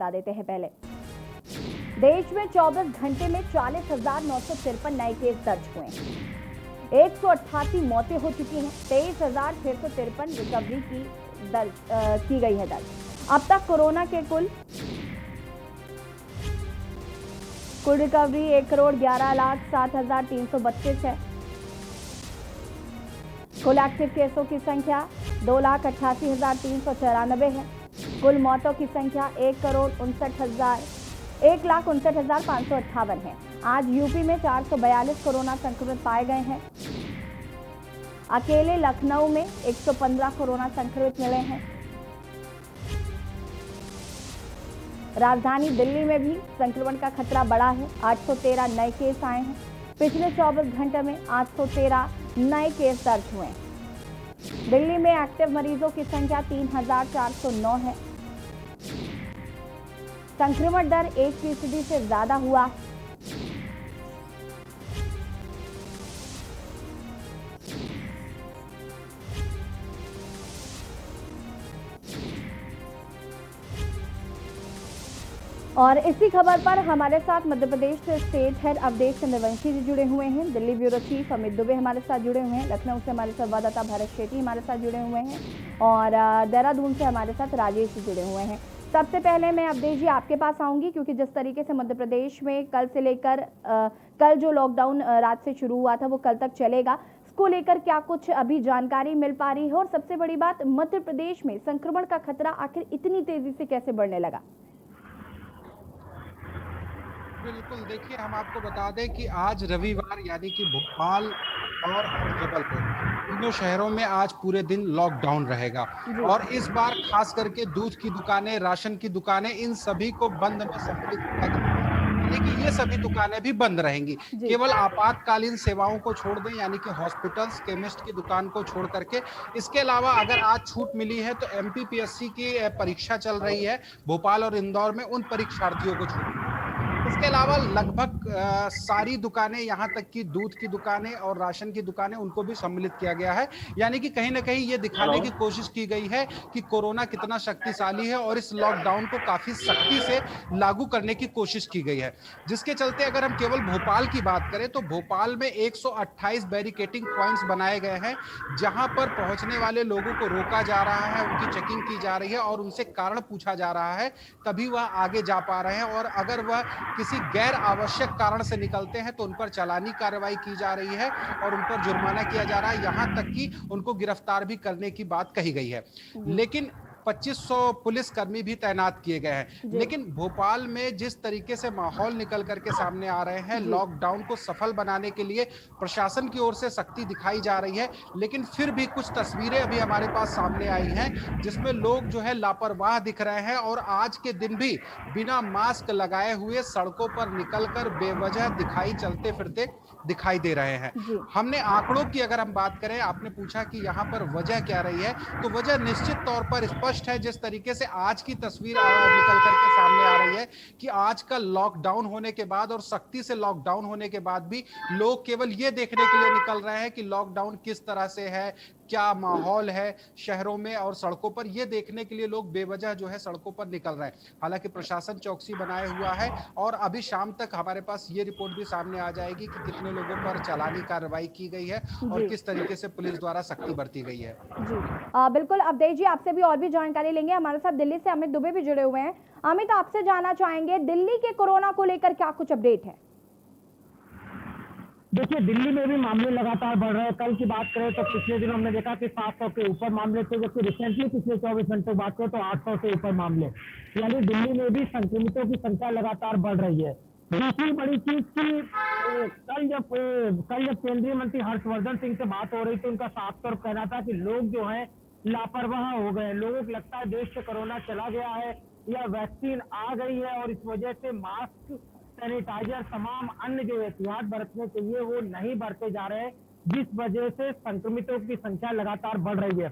बता देते हैं पहले। देश में 24 घंटे में 40,953 नए केस दर्ज हुए हैं। 188 मौतें हो चुकी हैं। 23,653 रिकवरी की गई है दर्ज। अब तक कोरोना के कुल रिकवरी 1,11,07,332 है। कुल एक्टिव केसों की संख्या 2,88,394 है। कुल मौतों की संख्या 1,59,558 है। आज यूपी में 442 कोरोना संक्रमित पाए गए हैं। अकेले लखनऊ में 115 कोरोना संक्रमित मिले हैं। राजधानी दिल्ली में भी संक्रमण का खतरा बढ़ा है। 813 नए केस आए हैं। पिछले 24 घंटे में 813 नए केस दर्ज हुए हैं। दिल्ली में एक्टिव मरीजों की संख्या 3,409 है। संक्रमण दर 1% से ज्यादा हुआ है। और इसी खबर पर हमारे साथ मध्य प्रदेश से स्टेट हेड अवधेश चंद्रवंशी जी जुड़े हुए हैं। दिल्ली ब्यूरो चीफ अमित दुबे हमारे साथ जुड़े हुए हैं। लखनऊ से हमारे संवाददाता भरत शेट्टी हमारे साथ जुड़े हुए हैं और देहरादून से हमारे साथ राजेश जी जुड़े हुए हैं। सबसे पहले मैं अवधेश जी आपके पास आऊंगी, क्योंकि जिस तरीके से मध्य प्रदेश में कल से लेकर कल जो लॉकडाउन रात से शुरू हुआ था वो कल तक चलेगा, इसको लेकर क्या कुछ अभी जानकारी मिल पा रही है? और सबसे बड़ी बात, मध्य प्रदेश में संक्रमण का खतरा आखिर इतनी तेजी से कैसे बढ़ने लगा? बिल्कुल, देखिए हम आपको बता दें कि आज रविवार यानी कि भोपाल और जबलपुर तीनों शहरों में आज पूरे दिन लॉकडाउन रहेगा। और इस बार खास करके दूध की दुकानें, राशन की दुकानें, इन सभी को बंद में सम्मिलित किया गया है। यानी कि ये सभी दुकानें भी बंद रहेंगी। केवल आपातकालीन सेवाओं को छोड़ दें, यानी कि हॉस्पिटल्स, केमिस्ट की दुकान को छोड़ करके। इसके अलावा अगर आज छूट मिली है तो एमपीपीएससी की परीक्षा चल रही है भोपाल और इंदौर में, उन परीक्षार्थियों को छूट मिली है। इसके अलावा लगभग सारी दुकानें, यहाँ तक कि दूध की दुकानें और राशन की दुकानें, उनको भी सम्मिलित किया गया है। यानी कि कहीं ना कहीं ये दिखाने की कोशिश की गई है कि कोरोना कितना शक्तिशाली है और इस लॉकडाउन को काफी सख्ती से लागू करने की कोशिश की गई है। जिसके चलते अगर हम केवल भोपाल की बात करें तो भोपाल में 128 बैरिकेटिंग पॉइंट्स बनाए गए हैं, जहां पर पहुंचने वाले लोगों को रोका जा रहा है, उनकी चेकिंग की जा रही है और उनसे कारण पूछा जा रहा है, तभी वह आगे जा पा रहे हैं। और अगर वह किसी गैर आवश्यक कारण से निकलते हैं तो उन पर चालानी कार्रवाई की जा रही है और उन पर जुर्माना किया जा रहा है, यहां तक कि उनको गिरफ्तार भी करने की बात कही गई है। लेकिन 2500 पुलिसकर्मी भी तैनात किए गए हैं। लेकिन भोपाल में जिस तरीके से माहौल निकल करके सामने आ रहे हैं, लॉकडाउन को सफल बनाने के लिए प्रशासन की ओर से सख्ती दिखाई जा रही है, लेकिन फिर भी कुछ तस्वीरें अभी हमारे पास सामने आई हैं जिसमें लोग जो है लापरवाह दिख रहे हैं और आज के दिन भी बिना मास्क लगाए हुए सड़कों पर निकलकर बेवजह दिखाई चलते फिरते दिखाई दे रहे हैं। हमने आंकड़ों की अगर हम बात करें, आपने पूछा कि यहाँ पर वजह क्या रही है, तो वजह निश्चित तौर पर स्पष्ट है। जिस तरीके से आज की तस्वीर निकल करके सामने आ रही है कि आज का लॉकडाउन होने के बाद और सख्ती से लॉकडाउन होने के बाद भी लोग केवल ये देखने के लिए निकल रहे हैं कि लॉकडाउन किस तरह से है, क्या माहौल है शहरों में और सड़कों पर, ये देखने के लिए लोग बेवजह जो है सड़कों पर निकल रहे हैं। हालांकि प्रशासन चौकसी बनाए हुआ है और अभी शाम तक हमारे पास ये रिपोर्ट भी सामने आ जाएगी कि कितने लोगों पर चालानी कार्रवाई की गई है और किस तरीके से पुलिस द्वारा सख्ती बरती गई है। बिल्कुल अवधेश जी, आपसे भी और भी जानकारी लेंगे। हमारे साथ दिल्ली से अमित दुबे भी जुड़े हुए हैं। अमित, आपसे जानना चाहेंगे दिल्ली के कोरोना को लेकर क्या कुछ अपडेट है? देखिए, दिल्ली में भी मामले लगातार बढ़ रहे हैं। कल की बात करें तो पिछले दिनों हमने देखा कि 700 के ऊपर मामले थे, जबकि रिसेंटली पिछले 24 घंटों बात करें तो 800 से ऊपर मामले। यानी दिल्ली में भी संक्रमितों की संख्या लगातार बढ़ रही है। दूसरी बड़ी चीज की कल जब केंद्रीय मंत्री हर्षवर्धन सिंह से बात हो रही थी, उनका साफ तौर कहना था कि लोग जो है लापरवाह हो गए। लोगों को लगता है देश से कोरोना चला गया है या वैक्सीन आ गई है और इस वजह से मास्क, सैनिटाइजर, तमाम अन्य जो एहतियात बरतने चाहिए वो नहीं बरते जा रहे हैं, जिस वजह से संक्रमितों की संख्या लगातार बढ़ रही है।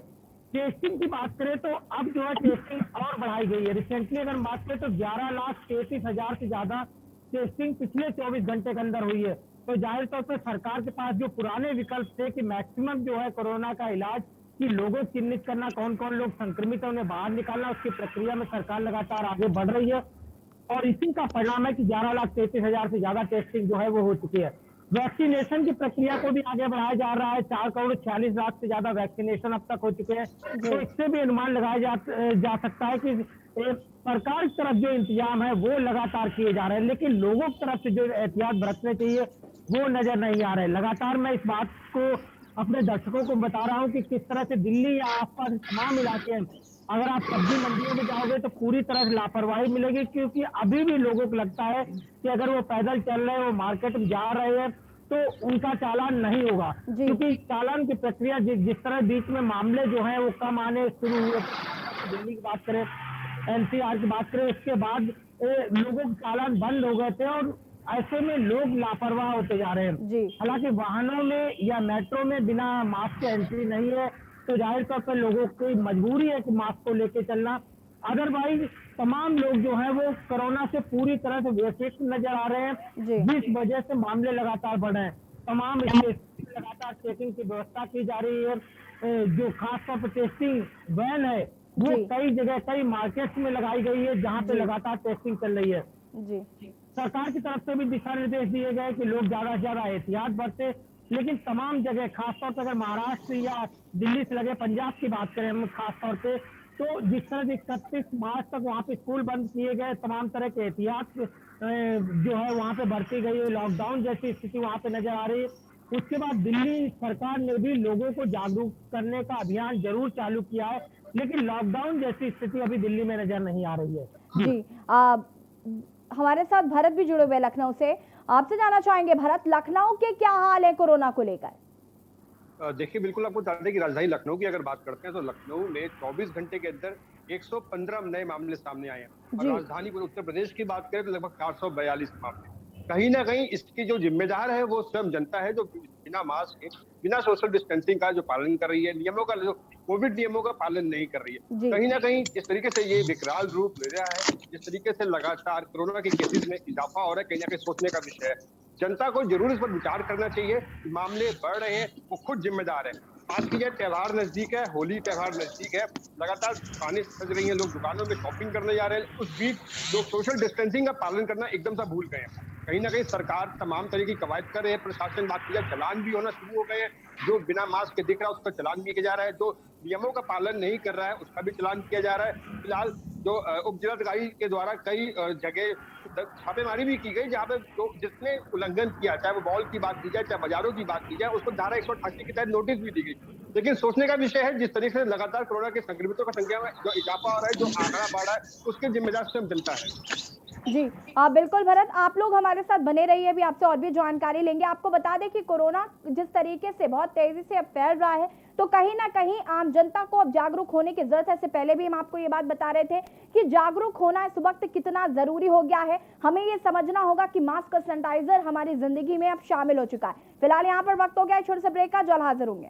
टेस्टिंग की बात करें तो अब जो है टेस्टिंग और बढ़ाई गई है। रिसेंटली अगर बात करें तो 11,33,000 से ज्यादा टेस्टिंग पिछले 24 घंटे के अंदर हुई है। तो जाहिर तौर पर सरकार के पास जो पुराने विकल्प थे कि मैक्सिमम जो है कोरोना का इलाज कि लोगों को चिन्हित करना, कौन कौन लोग संक्रमित है उन्हें बाहर निकालना, उसकी प्रक्रिया में सरकार लगातार आगे बढ़ रही है। और इसी का परिणाम है कि 11,33,000 से ज्यादा टेस्टिंग जो है वो हो चुकी है। वैक्सीनेशन की प्रक्रिया को भी आगे बढ़ाया जा रहा है। 4,46,00,000 से ज्यादा वैक्सीनेशन अब तक हो चुके हैं। तो इससे भी अनुमान लगाया जा सकता है कि सरकार की तरफ जो इंतजाम है वो लगातार किए जा रहे हैं, लेकिन लोगों की तरफ से जो एहतियात बरतने चाहिए वो नजर नहीं आ रहे। लगातार मैं इस बात को अपने दर्शकों को बता रहा हूं कि किस तरह से दिल्ली या आसपास तमाम इलाके हैं, अगर आप सब्जी मंडियों में जाओगे तो पूरी तरह से लापरवाही मिलेगी, क्योंकि अभी भी लोगों को लगता है कि अगर वो पैदल चल रहे हैं, वो मार्केट में जा रहे हैं तो उनका चालान नहीं होगा, क्योंकि चालान की प्रक्रिया जिस तरह बीच में मामले जो हैं वो कम आने शुरू हुए। दिल्ली की बात करें, एनसीआर की बात करें, इसके बाद लोगों के चालान बंद हो गए थे और ऐसे में लोग लापरवाह होते जा रहे हैं। हालांकि वाहनों में या मेट्रो में बिना मास्क के एंट्री नहीं है, तो जाहिर तौर पर लोगों की मजबूरी है कि मास्क को लेके चलना। अदरवाइज तमाम लोग जो है वो कोरोना से पूरी तरह से व्यथित नजर आ रहे हैं, जिस वजह से मामले लगातार बढ़ रहे हैं। तमाम लगातार चेकिंग की व्यवस्था की जा रही है। जो खासतौर पर टेस्टिंग वैन है वो कई जगह कई मार्केट्स में लगाई गई है, जहाँ पे लगातार टेस्टिंग चल रही है। सरकार की तरफ से भी दिशा निर्देश दिए गए कि लोग ज्यादा से ज्यादा एहतियात बरते, लेकिन तमाम जगह खासतौर पर अगर महाराष्ट्र या दिल्ली से लगे पंजाब की बात करें हम खासतौर पे, तो जिस तरह से 31 मार्च तक वहाँ पे स्कूल बंद किए गए, तमाम तरह के एहतियात जो है वहाँ पे बरती गई है, लॉकडाउन जैसी स्थिति वहाँ पे नजर आ रही है। उसके बाद दिल्ली सरकार ने भी लोगों को जागरूक करने का अभियान जरूर चालू किया है, लेकिन लॉकडाउन जैसी स्थिति अभी दिल्ली में नजर नहीं आ रही है। जी हमारे साथ भरत भी जुड़े हुए लखनऊ से, आपसे जानना चाहेंगे भरत, लखनऊ के क्या हाल है कोरोना को लेकर? देखिए, बिल्कुल आपको बता दें कि राजधानी लखनऊ की अगर बात करते हैं तो लखनऊ में 24 घंटे के अंदर 115 नए मामले सामने आए हैं और राजधानी उत्तर प्रदेश की बात करें तो लगभग 442 मामले। कहीं ना कहीं इसकी जो जिम्मेदार है वो स्वयं जनता है, जो बिना मास्क के, बिना सोशल डिस्टेंसिंग का जो पालन कर रही है, नियमों का जो कोविड नियमों का पालन नहीं कर रही है। कहीं ना कहीं जिस तरीके से ये विकराल रूप ले रहा है, जिस तरीके से लगातार कोरोना के केसेस में इजाफा हो रहा है, कहीं ना कहीं सोचने का विषय है। जनता को जरूर इस पर विचार करना चाहिए। मामले बढ़ रहे हैं, वो खुद जिम्मेदार है। आज की यह त्योहार नजदीक है, होली त्योहार नजदीक है, लगातार दुकानें सज रही हैं, लोग दुकानों में शॉपिंग करने जा रहे हैं। उस बीच लोग सोशल डिस्टेंसिंग का पालन करना एकदम से भूल गए हैं। कहीं ना कहीं सरकार तमाम तरह की कवायद कर रहे हैं, प्रशासन बात किया, चलान भी होना शुरू हो गए हैं। जो बिना मास्क के दिख रहा है उसका चलान भी किया जा रहा है, जो नियमों का पालन नहीं कर रहा है उसका भी चलान किया जा रहा है। फिलहाल जो उप जिलाधिकारी के द्वारा कई जगह छापेमारी भी की गई, जहाँ पे जो जिसने उल्लंघन किया, चाहे वो मॉल की बात की जाए, चाहे बाजारों की बात की जाए, उसको धारा 188 के तहत नोटिस भी दी गई। लेकिन सोचने का विषय है, जिस तरीके से लगातार कोरोना के संक्रमितों की संख्या में जो इजाफा हो रहा है, जो आंकड़ा बढ़ रहा है, उसके जिम्मेदार स्वयं जनता है। जी बिल्कुल भरत, आप लोग हमारे साथ बने रहिए, अभी आपसे और भी जानकारी लेंगे। आपको बता दें कि कोरोना जिस तरीके से बहुत तेजी से अब फैल रहा है, तो कहीं ना कहीं आम जनता को अब जागरूक होने की जरूरत है। इससे पहले भी हम आपको ये बात बता रहे थे कि जागरूक होना इस वक्त कितना जरूरी हो गया है। हमें ये समझना होगा कि मास्क और सैनिटाइजर हमारी जिंदगी में अब शामिल हो चुका है। फिलहाल यहाँ पर वक्त हो गया है छोटे से ब्रेक का, जल्द हाजिर होंगे।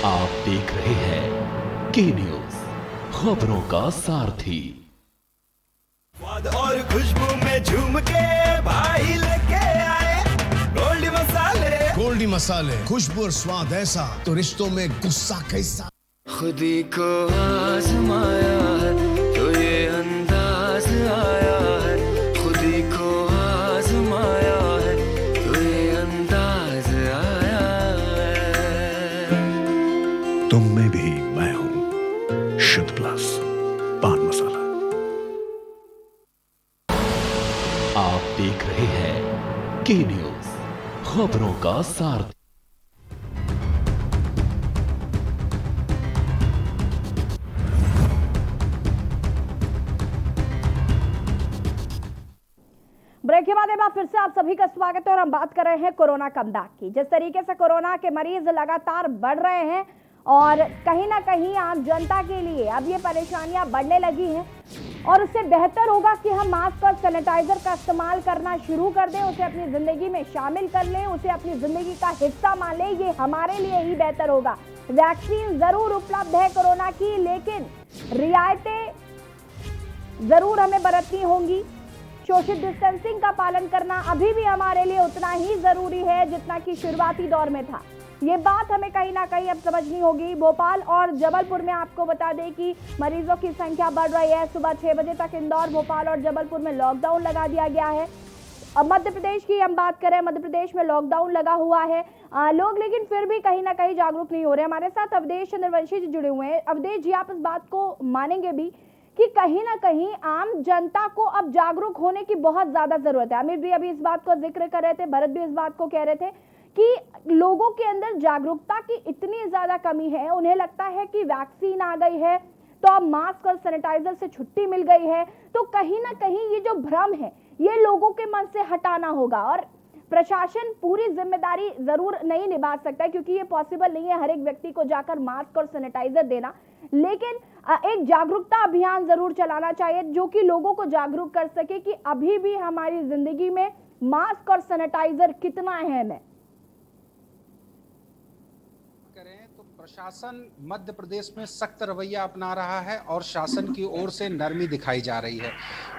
आप देख रहे हैं के न्यूज, खबरों का सारथी। स्वाद और खुशबू में झूम के भाई लेके आए गोल्डी मसाले। गोल्डी मसाले, खुशबू और स्वाद ऐसा तो रिश्तों में गुस्सा कैसा। खुदी को आजमाया है तो ये अंदाज आया है, खुदी को आजमाया है तो ये अंदाज आया है। तुम में भी मैं हूं, शुद्ध प्लस पान मसाला। आप देख रहे हैं के न्यूज, खबरों का सारथी। ब्रेक के बाद एक बार फिर से आप सभी का स्वागत है और हम बात कर रहे हैं कोरोना कमबैक की। जिस तरीके से कोरोना के मरीज लगातार बढ़ रहे हैं और कहीं ना कहीं आम जनता के लिए अब ये परेशानियां बढ़ने लगी हैं, और उससे बेहतर होगा कि हम मास्क और सैनिटाइजर का इस्तेमाल करना शुरू कर दें, उसे अपनी जिंदगी में शामिल कर लें, उसे अपनी जिंदगी का हिस्सा मान लें। ये हमारे लिए ही बेहतर होगा। वैक्सीन जरूर उपलब्ध है कोरोना की, लेकिन रियायतें जरूर हमें बरतनी होंगी। सोशल डिस्टेंसिंग का पालन करना अभी भी हमारे लिए उतना ही जरूरी है जितना कि शुरुआती दौर में था। ये बात हमें कहीं ना कहीं अब समझनी होगी। भोपाल और जबलपुर में आपको बता दें कि मरीजों की संख्या बढ़ रही है। सुबह 6 बजे तक इंदौर, भोपाल और जबलपुर में लॉकडाउन लगा दिया गया है। अब मध्य प्रदेश की हम बात करें, मध्य प्रदेश में लॉकडाउन लगा हुआ है। लोग लेकिन फिर भी कहीं ना कहीं जागरूक नहीं हो रहे। हमारे साथ अवधेश चंद्रवंशी जी जुड़े हुए हैं। अवधेश जी, आप इस बात को मानेंगे भी कि कहीं ना कहीं आम जनता को अब जागरूक होने की बहुत ज्यादा जरूरत है। आमिर भी अभी इस बात को जिक्र कर रहे थे, भरत भी इस बात को कह रहे थे कि लोगों के अंदर जागरूकता की इतनी ज्यादा कमी है। उन्हें लगता है कि वैक्सीन आ गई है तो अब मास्क और सैनिटाइजर से छुट्टी मिल गई है। तो कहीं ना कहीं ये जो भ्रम है ये लोगों के मन से हटाना होगा। और प्रशासन पूरी जिम्मेदारी जरूर नहीं निभा सकता है क्योंकि ये पॉसिबल नहीं है हर एक व्यक्ति को जाकर मास्क और सैनिटाइजर देना, लेकिन एक जागरूकता अभियान जरूर चलाना चाहिए जो कि लोगों को जागरूक कर सके कि अभी भी हमारी जिंदगी में मास्क और सैनिटाइजर कितना अहम है। प्रशासन मध्य प्रदेश में सख्त रवैया अपना रहा है और शासन की ओर से नरमी दिखाई जा रही है।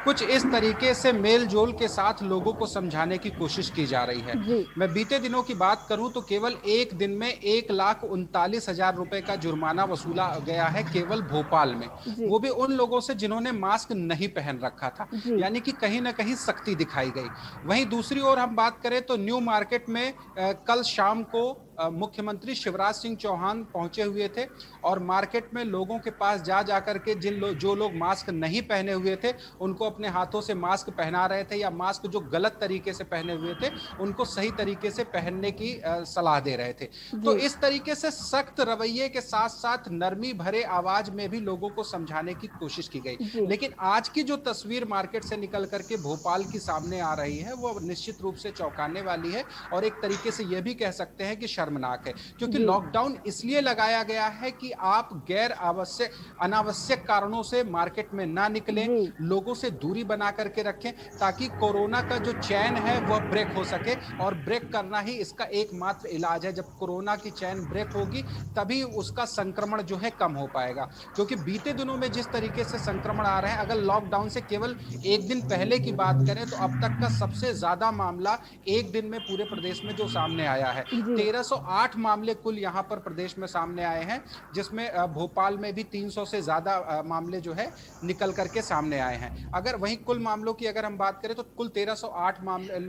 कुछ इस तरीके से मेल जोल के साथ लोगों को समझाने की कोशिश की जा रही है। मैं बीते दिनों की बात करूं तो केवल एक दिन में 1,39,000 रुपए का जुर्माना वसूला गया है केवल भोपाल में, वो भी उन लोगों से जिन्होंने मास्क नहीं पहन रखा था। यानी कि कहीं ना कहीं सख्ती दिखाई गई। वहीं दूसरी ओर हम बात करें तो न्यू मार्केट में कल शाम को मुख्यमंत्री शिवराज सिंह चौहान पहुंचे हुए थे और मार्केट में लोगों के पास जा करके जो लोग मास्क नहीं पहने हुए थे उनको अपने हाथों से मास्क पहना रहे थे, या मास्क जो गलत तरीके से पहने हुए थे उनको सही तरीके से पहनने की सलाह दे रहे थे। तो इस तरीके से सख्त रवैये के साथ साथ नरमी भरे आवाज में भी लोगों को समझाने की कोशिश की गई। लेकिन आज की जो तस्वीर मार्केट से निकल करके भोपाल की सामने आ रही है वो निश्चित रूप से चौंकाने वाली है और एक तरीके से यह भी कह सकते हैं कि शर्मनाक है, क्योंकि लॉकडाउन इसलिए लगाया गया है कि आप गैर अनावश्यक कारणों से मार्केट में ना निकलें, लोगों से दूरी बना करके रखें ताकि कोरोना का जो चैन है वह ब्रेक हो सके। और ब्रेक करना ही इसका एकमात्र इलाज है। जब कोरोना की चैन ब्रेक होगी तभी उसका संक्रमण जो है कम हो पाएगा, क्योंकि बीते दिनों में जिस तरीके से संक्रमण आ रहे हैं, अगर लॉकडाउन से केवल एक दिन पहले की बात करें तो अब तक का सबसे ज्यादा मामला एक दिन में पूरे प्रदेश में जो सामने आया है 1308 मामले कुल यहाँ पर प्रदेश में सामने आए हैं, जिसमें भोपाल में भी 300 से ज्यादा मामले जो है निकल करके सामने आए हैं। अगर वहीं कुल मामलों की अगर हम बात करें तो कुल 1308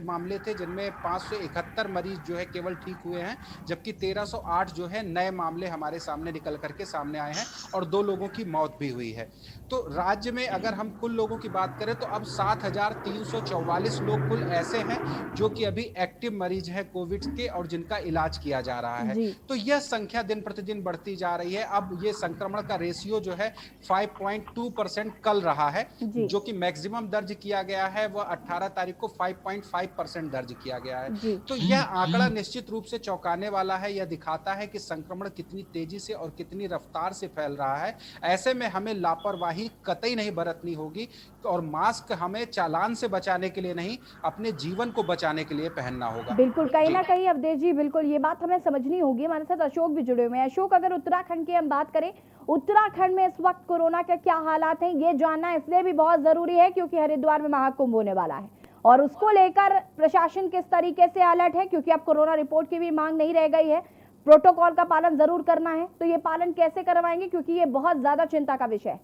मामले थे, जिनमें 571 मरीज जो है केवल ठीक हुए हैं, जबकि 1308 जो है नए मामले हमारे सामने निकल करके सामने आए हैं और 2 लोगों की मौत भी हुई है। तो राज्य में अगर हम कुल लोगों की बात करें तो अब 7,344 लोग कुल ऐसे हैं जो कि अभी एक्टिव मरीज हैं कोविड के और जिनका इलाज किया जा रहा है। तो यह संख्या दिन प्रतिदिन बढ़ती जा रही है। अब ये संक्रमण का रेशियो जो है 5.2% कल रहा है, जो कि मैक्सिमम दर्ज किया गया है वह 18 तारीख को 5.5% दर्ज किया गया है। तो यह आंकड़ा निश्चित रूप से चौंकाने वाला है। यह दिखाता है कि संक्रमण कितनी तेजी से और कितनी रफ्तार से फैल रहा है। ऐसे में हमें लापरवाही कतई नहीं बरतनी होगी और मास्क हमें चालान से बचाने के लिए नहीं, अपने जीवन को बचाने के लिए पहनना होगा। बिल्कुल, कहीं ना कहीं अवधेश जी बिल्कुल ये बात हमें समझनी होगी। हमारे साथ अशोक भी जुड़े हुए हैं। अशोक, अगर उत्तराखंड की हम बात करें, उत्तराखंड में इस वक्त कोरोना के क्या हालात हैं ये जानना इसलिए भी बहुत जरूरी है क्योंकि हरिद्वार में महाकुंभ होने वाला है और उसको लेकर प्रशासन किस तरीके से अलर्ट है, क्योंकि अब कोरोना रिपोर्ट की भी मांग नहीं रह गई है। प्रोटोकॉल का पालन जरूर करना है, तो ये पालन कैसे करवाएंगे, क्योंकि ये बहुत ज्यादा चिंता का विषय है।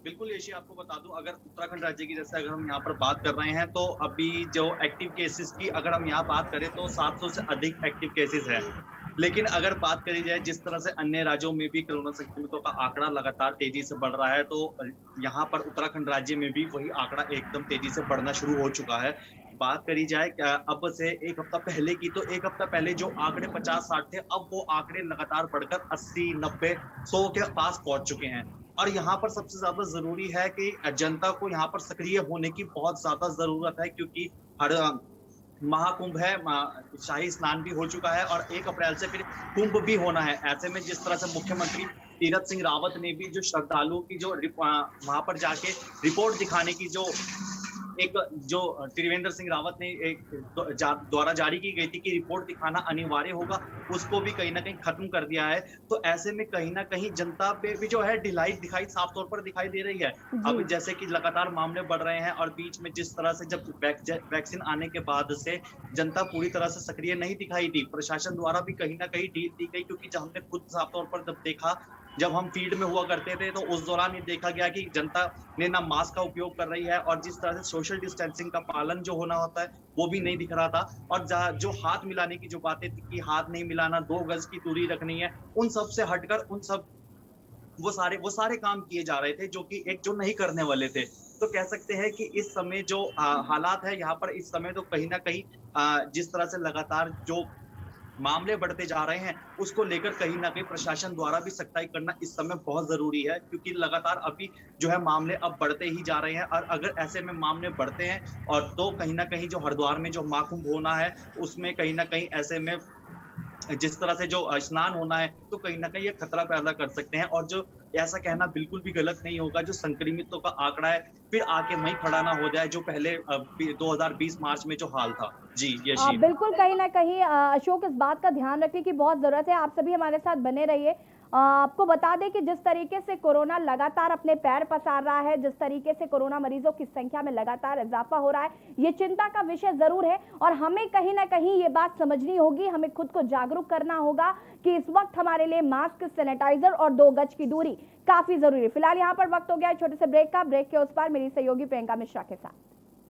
बिल्कुल यशी, आपको बता दूं, अगर उत्तराखंड राज्य की जैसे अगर हम यहाँ पर बात कर रहे हैं तो अभी जो एक्टिव केसेस की अगर हम यहाँ बात करें तो 700 से अधिक एक्टिव केसेस हैं। लेकिन अगर बात करी जाए जिस तरह से अन्य राज्यों में भी कोरोना संक्रमितों का आंकड़ा लगातार तेजी से बढ़ रहा है, तो यहाँ पर उत्तराखंड राज्य में भी वही आंकड़ा एकदम तेजी से बढ़ना शुरू हो चुका है। बात करी जाए अब से एक हफ्ता पहले की, तो एक हफ्ता पहले जो आंकड़े 50-60 थे, अब वो आंकड़े लगातार बढ़कर 80-90-100 के पास पहुंच चुके हैं। और यहाँ पर सबसे ज्यादा जरूरी है कि जनता को यहाँ पर सक्रिय होने की बहुत ज्यादा जरूरत है, क्योंकि हर महाकुंभ है, शाही स्नान भी हो चुका है और 1 अप्रैल से फिर कुंभ भी होना है। ऐसे में जिस तरह से मुख्यमंत्री तीरथ सिंह रावत ने भी जो श्रद्धालुओं की जो वहां पर जाके रिपोर्ट दिखाने की जो एक जो त्रिवेंद्र सिंह रावत ने एक द्वारा जारी की गई थी कि रिपोर्ट दिखाना अनिवार्य होगा, उसको भी कहीं ना कहीं खत्म कर दिया है। तो ऐसे में कहीं ना कहीं जनता पे भी जो है ढिलाई दिखाई साफ तौर पर दिखाई दे रही है। अब जैसे कि लगातार मामले बढ़ रहे हैं और बीच में जिस तरह से जब वैक्सीन आने के बाद से जनता पूरी तरह से सक्रिय नहीं दिखाई दी, प्रशासन द्वारा भी कहीं ना कहीं ढील दी गई, क्योंकि जब हमने खुद साफ तौर पर जब देखा, जब हम फील्ड में हुआ करते थे तो उस दौरान ये देखा गया कि जनता ने ना मास्क का उपयोग कर रही है और जिस तरह से सोशल डिस्टेंसिंग का पालन जो होना होता है वो भी नहीं दिख रहा था। और जो हाथ मिलाने की जो बातें थी कि हाथ नहीं मिलाना, 2 गज की दूरी रखनी है, उन सब से हटकर उन सब वो सारे काम किए जा रहे थे जो कि एक जो नहीं करने वाले थे। तो कह सकते हैं कि इस समय जो हालात है यहाँ पर इस समय तो कहीं ना कहीं जिस तरह से लगातार जो मामले बढ़ते जा रहे हैं, उसको लेकर कहीं न कहीं प्रशासन द्वारा भी सख्ताई करना इस समय बहुत ज़रूरी है, क्योंकि लगातार अभी जो है मामले अब बढ़ते ही जा रहे हैं और अगर ऐसे में मामले बढ़ते हैं और तो कहीं न कहीं जो हरिद्वार में जो महाकुंभ होना है, उसमें कहीं न कहीं ऐसे में जिस तरह से जो स्नान होना है, तो कहीं न कहीं ये खतरा पैदा कर सकते हैं और जो ऐसा कहना बिल्कुल भी गलत नहीं होगा, जो संक्रमितों का आंकड़ा है, फिर आके वहीं खड़ा ना हो जाए, जो पहले 2020 मार्च में जो हाल था। जी, यशी। बिल्कुल, कहीं न कहीं अशोक, इस बात का ध्यान रखने की बहुत ज़रूरत है। आप सभी हमारे साथ बने रहिए। आपको बता दें कि जिस तरीके से कोरोना लगातार अपने पैर पसार रहा है, जिस तरीके से कोरोना मरीजों की संख्या में लगातार इजाफा हो रहा है, ये चिंता का विषय ज़रूर है और हमें कहीं न कहीं ये बात समझनी होगी, हमें खुद को जागरूक करना होगा कि इस वक्त हमारे लिए मास्क, सैनिटाइजर और 2 गज की दूरी काफ़ी ज़रूरी है। फिलहाल यहाँ पर वक्त हो गया है छोटे से ब्रेक का। ब्रेक के उस पार मेरी सहयोगी प्रियंका मिश्रा के साथ।